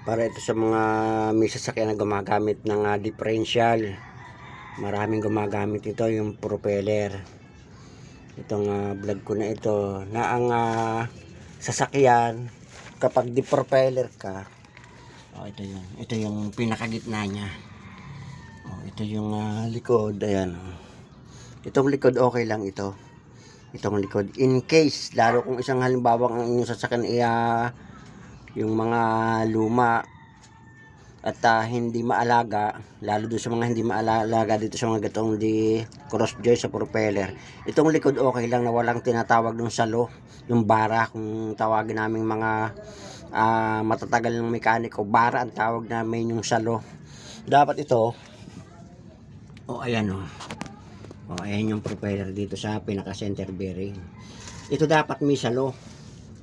Para ito sa mga may sasakyan na gumagamit ng differential. Maraming gumagamit ito, yung propeller. Itong vlog ko na ito na ang sasakyan kapag di-propeller ka, ito yung pinakagitna niya. Ito yung likod, ayan. Itong likod okay lang ito. Itong likod, in case lalo kung isang halimbawa ang inyong sasakyan yung mga luma at hindi maalaga, lalo doon sa mga hindi maalaga dito sa mga gatong di cross joint sa propeller, itong likod okay lang na walang tinatawag ng salo, yung bara kung tawagin naming mga matatagal ng mekaniko, bara ang tawag namin yung salo. Dapat ito ayan ayan yung propeller dito sa pinaka center bearing. Ito dapat may salo.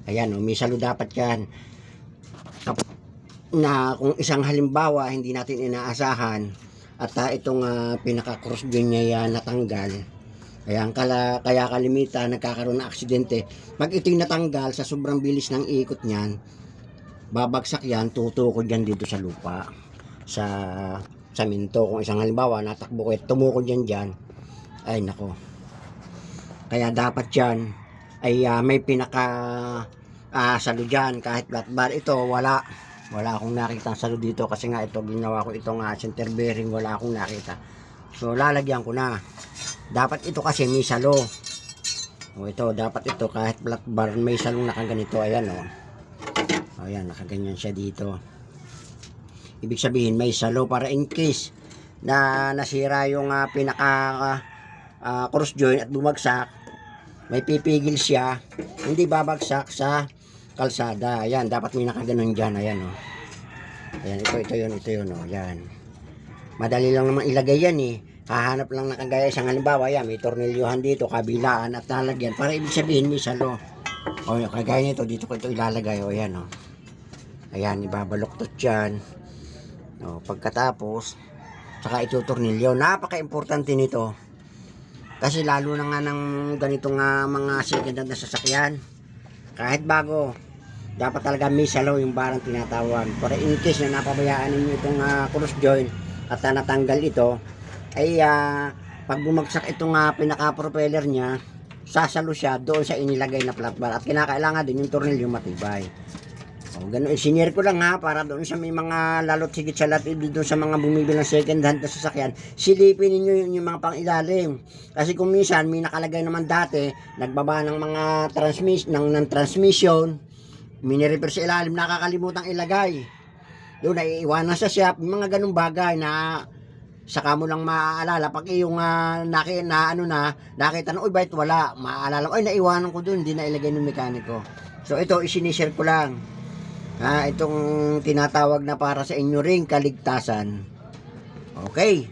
Ayan may salo dapat yan. Na kung isang halimbawa hindi natin inaasahan at itong pinaka cross joint niya natanggal. Ayan, kaya kalimitan nagkakaroon ng aksidente. Pag ito'y natanggal sa sobrang bilis ng ikot niyan, babagsak yan, tutukod yan dito sa lupa. Sa minto. Kung isang halimbawa natakbo ko tumukod yan dyan, ay nako, kaya dapat yan ay may pinaka salo dyan. Kahit flat bar ito, wala akong nakita salo dito kasi nga ito ginawa ko itong center bearing, wala akong nakita. So lalagyan ko na. Dapat ito kasi may salo. Ito dapat ito kahit flat bar may salong nakaganito. Ayan ayan, nakaganyan siya dito. Ibig sabihin may salo para in case na nasira yung pinaka cross joint at bumagsak, may pipigil siya, hindi babagsak sa kalsada. Ayan, dapat may nakaganon dyan. Ayan ayan, ito yun ayan. Madali lang naman ilagay yan hahanap lang na kagaya isang halimbawa, ayan, may tornilyohan dito kabilaan at lalagyan para ibig sabihin may salo. Kagaya nito, dito ko ito ilalagay. Ayan ayan, ibabaluktot yan. Pagkatapos saka ito tornilyo. Napaka-importante nito kasi lalo na nga ng ganitong mga second hand na sasakyan, kahit bago, dapat talaga may salo yung barang tinatawag para in case na napabayaan ninyo itong cross joint at natanggal ito, ay pag bumagsak itong pinaka propeller nya, sasalo siya doon sa inilagay na flat bar at kinakailangan din yung tornilyo matibay. Ganun, sinir ko lang para doon sa may mga lalot higit sa lahat doon sa mga bumibili ng second hand na sasakyan, silipin ninyo yung mga pang ilalim. Kasi kung minsan may nakalagay naman dati, nagbaba ng mga transmission, mini-repair sa ilalim, nakakalimutang ilagay. Doon naiiwanan sa shop, mga ganung bagay na saka mo lang maaalala pag yung nakita na, uy bait wala, maaalala, ay naiwanan ko doon, hindi na ilagay ng mekaniko. So ito isinishare ko lang. Itong tinatawag na para sa inyo ring kaligtasan. Okay.